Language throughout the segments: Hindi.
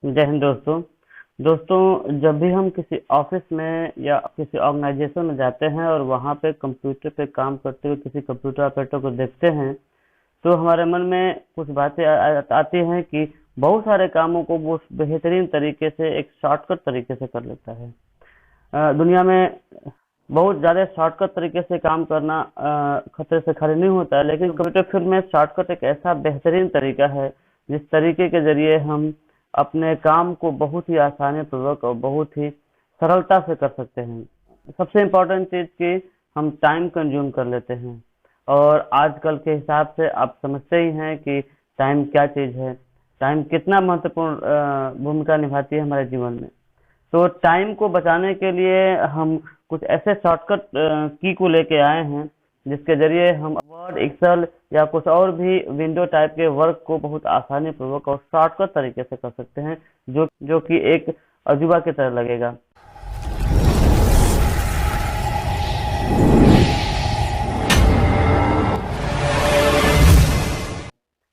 जय हिंद दोस्तों। जब भी हम किसी ऑफिस में या किसी ऑर्गेनाइजेशन में जाते हैं और वहाँ पे कंप्यूटर पे काम करते हुए किसी कंप्यूटर ऑपरेटर को देखते हैं, तो हमारे मन में कुछ बातें आती हैं कि बहुत सारे कामों को वो बेहतरीन तरीके से एक शॉर्टकट तरीके से कर लेता है। दुनिया में बहुत ज़्यादा शॉर्टकट तरीके से काम करना खतरे से खाली नहीं होता है, लेकिन कंप्यूटर फील्ड में शॉर्टकट एक ऐसा बेहतरीन तरीका है जिस तरीके के जरिए हम अपने काम को बहुत ही आसानी पूर्वक और बहुत ही सरलता से कर सकते हैं। सबसे इम्पोर्टेंट चीज़ कि हम टाइम कंज्यूम कर लेते हैं, और आजकल के हिसाब से आप समझते ही हैं कि टाइम क्या चीज़ है, टाइम कितना महत्वपूर्ण भूमिका निभाती है हमारे जीवन में। तो टाइम को बचाने के लिए हम कुछ ऐसे शॉर्टकट की को लेके आए हैं जिसके जरिए हम वर्ड, एक्सेल या कुछ और भी विंडो टाइप के वर्क को बहुत आसानी पूर्वक और शॉर्टकट तरीके से कर सकते हैं, जो कि एक अजूबा की तरह लगेगा।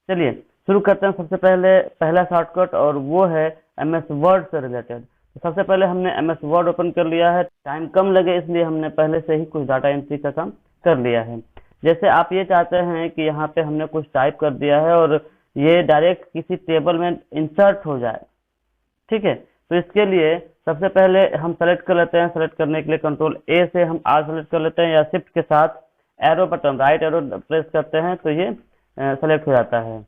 चलिए शुरू करते हैं। सबसे पहले पहला शॉर्टकट, और वो है एमएस वर्ड से रिलेटेड। तो सबसे पहले हमने एमएस वर्ड ओपन कर लिया है। टाइम कम लगे इसलिए हमने पहले से ही कुछ डाटा एंट्री का काम कर लिया है। जैसे आप ये चाहते हैं कि यहाँ पे हमने कुछ टाइप कर दिया है और ये डायरेक्ट किसी टेबल में इंसर्ट हो जाए, ठीक है। तो इसके लिए सबसे पहले हम सेलेक्ट कर लेते हैं। सेलेक्ट करने के लिए कंट्रोल ए से हम आर सेलेक्ट कर लेते हैं, या शिफ्ट के साथ arrow button right arrow press करते हैं तो ये सेलेक्ट हो जाता है।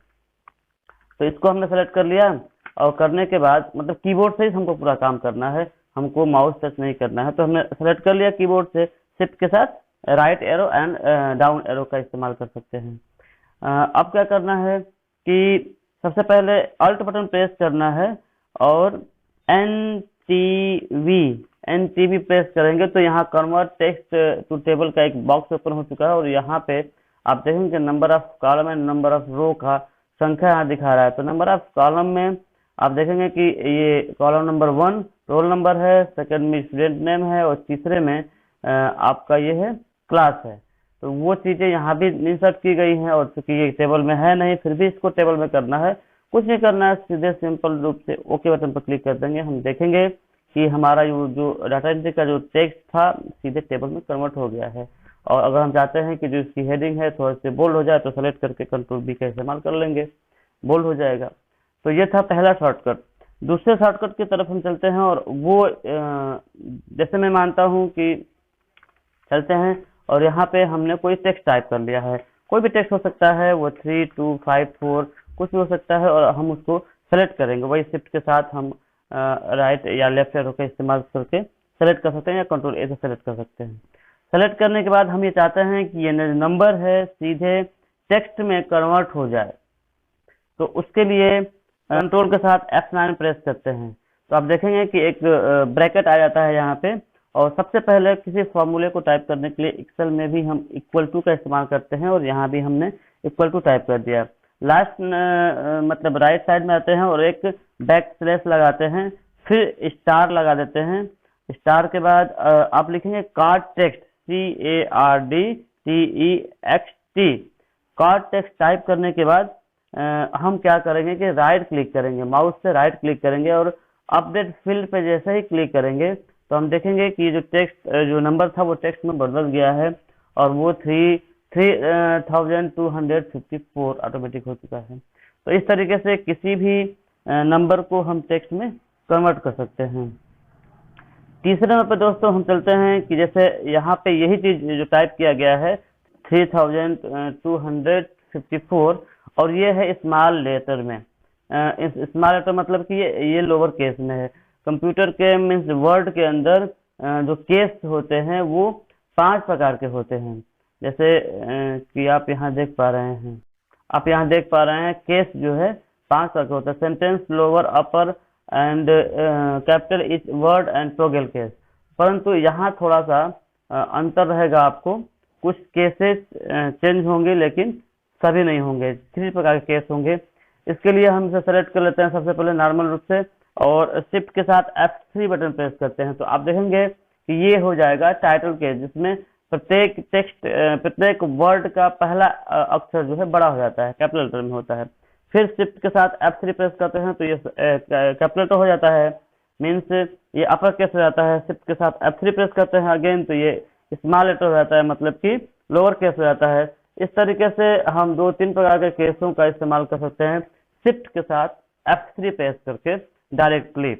तो इसको हमने सेलेक्ट कर लिया, और करने के बाद मतलब कीबोर्ड से ही हमको पूरा काम करना है, हमको माउस टच नहीं करना है। तो हमने सेलेक्ट कर लिया कीबोर्ड से, शिफ्ट के साथ right arrow and down arrow का इस्तेमाल कर सकते हैं। अब क्या करना है कि सबसे पहले अल्ट बटन प्रेस करना है और एन टी वी प्रेस करेंगे तो यहाँ कन्वर्ट टेक्स्ट टू टेबल का एक बॉक्स ओपन हो चुका है, और यहाँ पे आप देखेंगे number of column and number of row का संख्या यहाँ दिखा रहा है। तो नंबर ऑफ कॉलम में आप देखेंगे कि ये कॉलम नंबर 1 रोल नंबर है, सेकंड में स्टूडेंट नेम है, और तीसरे में आपका ये है क्लास है। तो वो चीज़ें यहाँ भी इंसर्ट की गई हैं, और चूंकि ये टेबल में है नहीं फिर भी इसको टेबल में करना है। कुछ नहीं करना है, सीधे सिंपल रूप से ओके बटन पर क्लिक कर देंगे। हम देखेंगे कि हमारा जो डाटा एंट्री का जो टेक्स्ट था सीधे टेबल में कन्वर्ट हो गया है। और अगर हम चाहते हैं कि जो इसकी हेडिंग है थोड़ा सी बोल्ड हो जाए तो सेलेक्ट करके कंट्रोल बी का इस्तेमाल कर लेंगे, बोल्ड हो जाएगा। तो ये था पहला शॉर्टकट। दूसरे शॉर्टकट की तरफ हम चलते हैं, और वो जैसे मैं मानता हूँ कि चलते हैं, और यहाँ पे हमने कोई टेक्स्ट टाइप कर लिया है। कोई भी टेक्स्ट हो सकता है, वो 3, 2, 5, 4 कुछ भी हो सकता है, और हम उसको सेलेक्ट करेंगे। वही शिफ्ट के साथ हम राइट या लेफ्ट एरो का इस्तेमाल करके सेलेक्ट कर सकते हैं, या कंट्रोल ए से सेलेक्ट कर सकते हैं। सेलेक्ट करने के बाद हम ये चाहते हैं कि ये नंबर है सीधे टेक्स्ट में कन्वर्ट हो जाए। तो उसके लिए कंट्रोल के साथ F9 प्रेस करते हैं तो आप देखेंगे कि एक ब्रैकेट आ जाता है यहाँ पे। और सबसे पहले किसी फॉर्मूले को टाइप करने के लिए एक्सेल में भी हम इक्वल टू का इस्तेमाल करते हैं, और यहाँ भी हमने इक्वल टू टाइप कर दिया। लास्ट मतलब राइट साइड में आते हैं और एक बैक स्लैश लगाते हैं, फिर स्टार लगा देते हैं। स्टार के बाद आप लिखेंगे card text, CARDTEXT। Card text type करने के बाद हम क्या करेंगे कि राइट क्लिक करेंगे, माउस से राइट क्लिक करेंगे, और अपडेट फील्ड पे जैसे ही क्लिक करेंगे तो हम देखेंगे कि जो टेक्स्ट जो नंबर था वो टेक्स्ट में बदल गया है, और वो 3254 ऑटोमेटिक हो चुका है। तो इस तरीके से किसी भी नंबर को हम टेक्स्ट में कन्वर्ट कर सकते हैं। तीसरे नंबर पे दोस्तों हम चलते हैं कि जैसे यहाँ पे यही चीज जो टाइप किया गया है 3254, और ये है स्मॉल लेटर में। स्मॉल लेटर मतलब कि ये लोअर केस में है। कंप्यूटर के मीन्स वर्ड के अंदर जो केस होते हैं वो 5 प्रकार के होते हैं। जैसे कि आप यहाँ देख पा रहे हैं, केस जो है 5 प्रकार के होता है। Sentence, lower, upper and capital etch word and toggle case. परंतु यहाँ थोड़ा सा अंतर रहेगा, आपको कुछ केसेस चेंज होंगे लेकिन सभी नहीं होंगे। 3 प्रकार के केस होंगे। इसके लिए हम इसे सेलेक्ट कर लेते हैं सबसे पहले नॉर्मल रूप से, और शिफ्ट के साथ F3 बटन प्रेस करते हैं तो आप देखेंगे कि ये हो जाएगा टाइटल केस, जिसमें प्रत्येक टेक्स्ट प्रत्येक वर्ड का पहला अक्षर जो है बड़ा हो जाता है, कैपिटल लेटर में होता है। फिर शिफ्ट के साथ F3 प्रेस करते हैं तो ये कैपिटल हो जाता है, मीन्स ये अपर केस हो जाता है। शिफ्ट के साथ F3 प्रेस करते हैं अगेन तो ये स्मॉल लेटर हो जाता है, मतलब कि लोअर केस हो जाता है। इस तरीके से हम 2-3 प्रकार के केसों का इस्तेमाल कर सकते हैं शिफ्ट के साथ F3 प्रेस करके डायरेक्टली।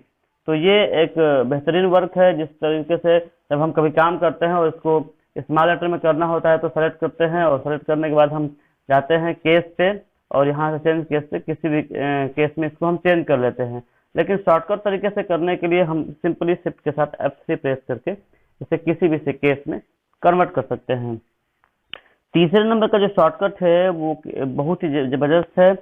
तो ये एक बेहतरीन वर्क है, जिस तरीके से जब हम कभी काम करते हैं और इसको स्मॉल लेटर में करना होता है तो सेलेक्ट करते हैं, और सेलेक्ट करने के बाद हम जाते हैं केस पे और यहाँ से चेंज केस पे किसी भी केस में इसको हम चेंज कर लेते हैं। लेकिन शॉर्टकट तरीके से करने के लिए हम सिंपली शिफ्ट के साथ F3 प्रेस करके इसे किसी भी से केस में कन्वर्ट कर सकते हैं। तीसरे नंबर का जो शॉर्टकट है वो बहुत ही जबरदस्त है।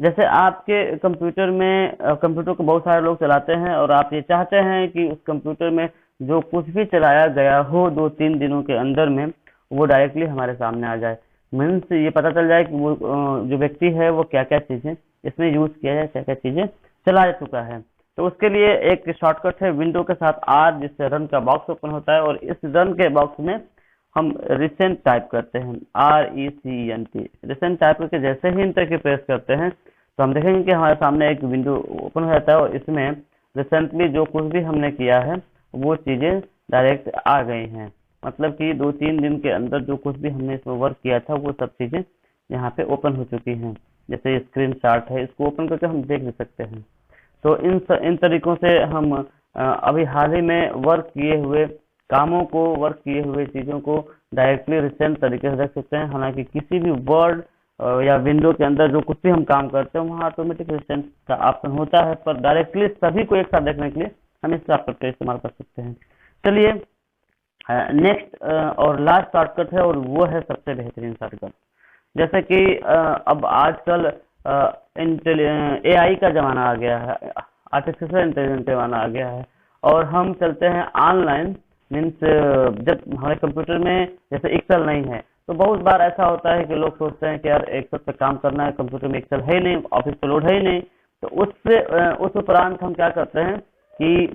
जैसे आपके कंप्यूटर में कंप्यूटर को बहुत सारे लोग चलाते हैं और आप ये चाहते हैं कि उस कंप्यूटर में जो कुछ भी चलाया गया हो 2-3 दिनों के अंदर में वो डायरेक्टली हमारे सामने आ जाए, मीन्स ये पता चल जाए कि वो जो व्यक्ति है वो क्या क्या चीजें इसमें यूज किया है, क्या क्या चीजें चला चुका है। तो उसके लिए एक शॉर्टकट है विंडो के साथ R, जिससे रन का बॉक्स ओपन होता है, और इस रन के बॉक्स में हम रिसेंट टाइप करते हैं, RECENT। रिसेंट टाइप करके जैसे ही इंटर की प्रेस करते हैं तो हम देखेंगे कि हमारे सामने एक विंडो ओपन हो जाता है और इसमें रिसेंटली जो कुछ भी हमने किया है वो चीजें डायरेक्ट आ गई हैं। मतलब कि 2-3 दिन के अंदर जो कुछ भी हमने इसमें वर्क किया था वो सब चीजें यहाँ पे ओपन हो चुकी हैं। जैसे स्क्रीन शॉट है, इसको ओपन करके हम देख भी सकते हैं। तो इन तरीकों से हम अभी हाल ही में वर्क किए हुए कामों को, वर्क किए हुए चीजों को डायरेक्टली रिसेंट तरीके से देख सकते हैं। हालांकि किसी भी वर्ड या विंडो के अंदर जो कुछ भी हम काम करते हैं वहाँ ऑटोमेटिक रिसेंट का ऑप्शन होता है, पर डायरेक्टली सभी को एक साथ देखने के लिए हम इस शॉर्टकट का इस्तेमाल कर सकते हैं। चलिए नेक्स्ट और लास्ट शॉर्टकट है, और वो है सबसे बेहतरीन शॉर्टकट। जैसे कि अब आजकल AI का जमाना आ गया है, आर्टिफिशियल इंटेलिजेंस का जमाना आ गया है, और हम चलते हैं ऑनलाइन। मीन्स जब हमारे कंप्यूटर में जैसे एक्सेल नहीं है तो बहुत बार ऐसा होता है कि लोग सोचते हैं कि यार एक्सेल पे काम करना है, कंप्यूटर में एक्सेल है ही नहीं, ऑफिस पे लोड है ही नहीं, तो उस उपरांत हम क्या करते हैं कि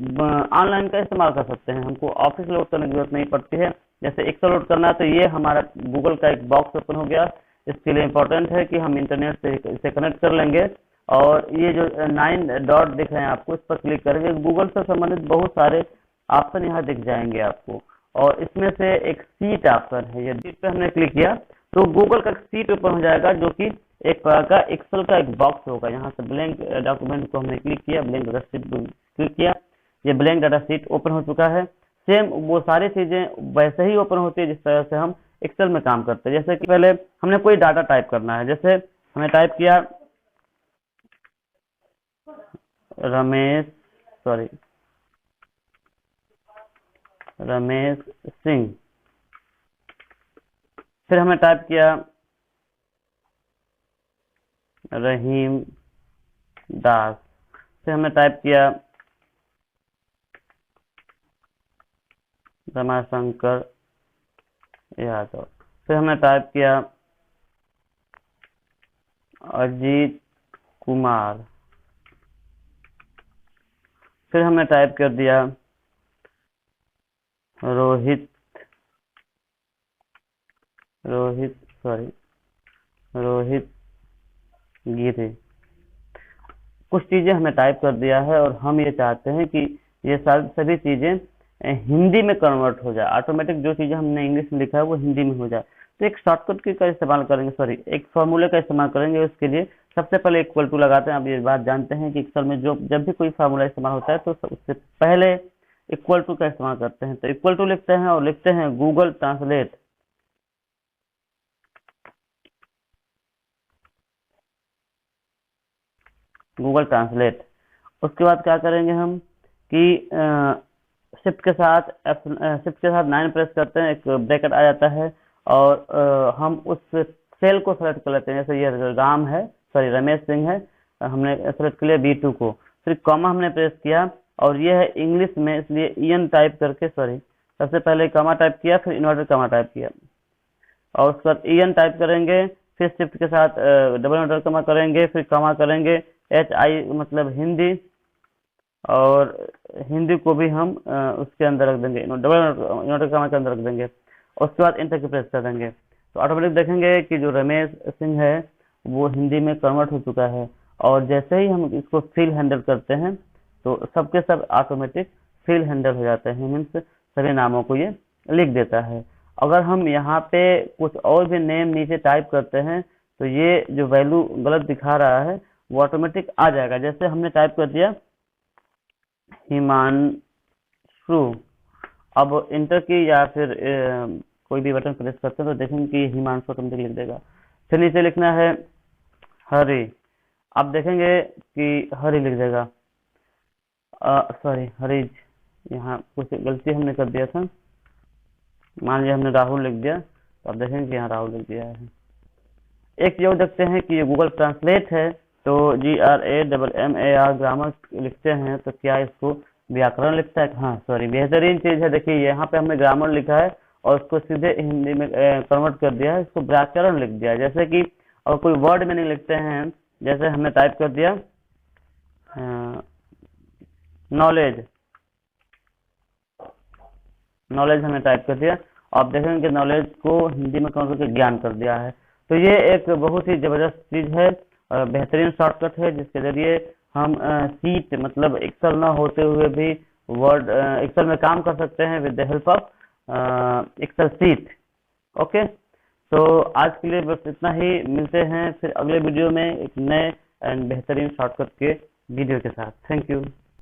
ऑनलाइन का इस्तेमाल कर सकते हैं। हमको ऑफिस लोड करने की जरूरत नहीं पड़ती है। जैसे एक्सेल लोड करना है तो ये हमारा गूगल का एक बॉक्स ओपन हो गया। इसके लिए इम्पोर्टेंट है कि हम इंटरनेट से इसे कनेक्ट कर लेंगे, और ये जो 9 डॉट दिख रहे हैं आपको, इस पर क्लिक करेंगे, गूगल से संबंधित बहुत सारे ऑप्शन यहाँ दिख जाएंगे आपको, और इसमें से एक सीट ऑप्शन है। यदि इस पे हमने क्लिक किया तो गूगल का सीट ओपन हो जाएगा, जो कि एक प्रकार का एक्सेल का एक बॉक्स होगा। यहाँ से ब्लैंक डॉक्यूमेंट को हमने क्लिक किया, ब्लैंक डाटा शीट क्लिक किया, ये ब्लैंक डाटा शीट ओपन हो चुका है। सेम वो सारी चीजें वैसे ही ओपन होती है जिस तरह से हम एक्सेल में काम करते हैं। जैसे कि पहले हमने कोई डाटा टाइप करना है, जैसे हमने टाइप किया रमेश सिंह, फिर हमने टाइप किया रहीम दास, फिर हमने टाइप किया रमाशंकर यादव, फिर हमने टाइप किया अजीत कुमार, फिर हमने टाइप कर दिया रोहित गिरी। कुछ चीजें हमने टाइप कर दिया है और हम ये चाहते हैं कि ये सभी चीजें हिंदी में कन्वर्ट हो जाए, ऑटोमेटिक जो चीजें हमने इंग्लिश में लिखा है वो हिंदी में हो जाए। तो एक शॉर्टकट का इस्तेमाल करेंगे, एक फॉर्मूले का इस्तेमाल करेंगे। उसके लिए सबसे पहले इक्वल टू लगाते हैं। आप ये बात जानते हैं कि एक्सेल में जब भी कोई फार्मूला इस्तेमाल होता है तो उससे पहले इक्वल टू का इस्तेमाल करते हैं। तो इक्वल टू लिखते हैं और लिखते हैं गूगल ट्रांसलेट। उसके बाद क्या करेंगे हम कि शिफ्ट के साथ 9 प्रेस करते हैं, एक ब्रैकेट आ जाता है, और हम उस सेल को सेलेक्ट कर लेते हैं। जैसे ये रमेश सिंह है, हमने सेलेक्ट कर लिया B2 को, फिर कॉमा हमने प्रेस किया, और ये है इंग्लिश में इसलिए EN टाइप करके सबसे पहले कॉमा टाइप किया, फिर इन्वर्टेड कॉमा टाइप किया, और उसके बाद EN टाइप करेंगे, फिर शिफ्ट के साथ डबल इन्वर्टेड कॉमा करेंगे, फिर कॉमा करेंगे HI मतलब हिंदी, और हिंदी को भी हम उसके अंदर रख देंगे, डबल इन्वर्टेड कॉमा के अंदर रख देंगे। उसके बाद इंटर की प्रेस कर देंगे तो ऑटोमेटिक देखेंगे कि जो रमेश सिंह है वो हिंदी में कन्वर्ट हो चुका है। और जैसे ही हम इसको फिल हैंडल करते हैं तो सबके सब ऑटोमेटिक फिल हैंडल हो जाते हैं, मीन्स सभी नामों को ये लिख देता है। अगर हम यहाँ पे कुछ और भी नेम नीचे टाइप करते हैं तो ये जो वैल्यू गलत दिखा रहा है वो ऑटोमेटिक आ जाएगा। जैसे हमने टाइप कर दिया हिमांशु, अब इंटर की या फिर कोई भी बटन प्रेस करते हैं तो देखेंगे कि हिमांशु ऑटोमेटिक लिख देगा। फिर नीचे लिखना है हरी, आप देखेंगे कि हरी लिख देगा। सॉरी हरीज, यहाँ कुछ गलती हमने कर दिया था, मान लिया हमने राहुल लिख दिया तो आप देखेंगे कि यहाँ राहुल लिख दिया है। एक योग देखते हैं कि ये गूगल ट्रांसलेट है, तो GRAMMAR ग्रामर लिखते हैं तो क्या इसको व्याकरण लिखता है? हाँ सॉरी, बेहतरीन चीज है। देखिए यहाँ पे हमने ग्रामर लिखा है और उसको सीधे हिंदी में कन्वर्ट कर दिया है, इसको व्याकरण लिख दिया है। जैसे कि और कोई वर्ड में नहीं लिखते हैं, जैसे हमने टाइप कर दिया नॉलेज, नॉलेज हमने टाइप कर दिया, आप देखेंगे कि नॉलेज को हिंदी में कन्वर्ट करके ज्ञान कर दिया है। तो ये एक बहुत ही जबरदस्त चीज है, बेहतरीन शॉर्टकट है जिसके जरिए हम सीट मतलब एक्सेल ना होते हुए भी वर्ड एक्सेल में काम कर सकते हैं with the help of Excel sheet. Okay, तो आज के लिए बस इतना ही, मिलते हैं फिर अगले वीडियो में एक नए एंड बेहतरीन शॉर्टकट के वीडियो के साथ। Thank you.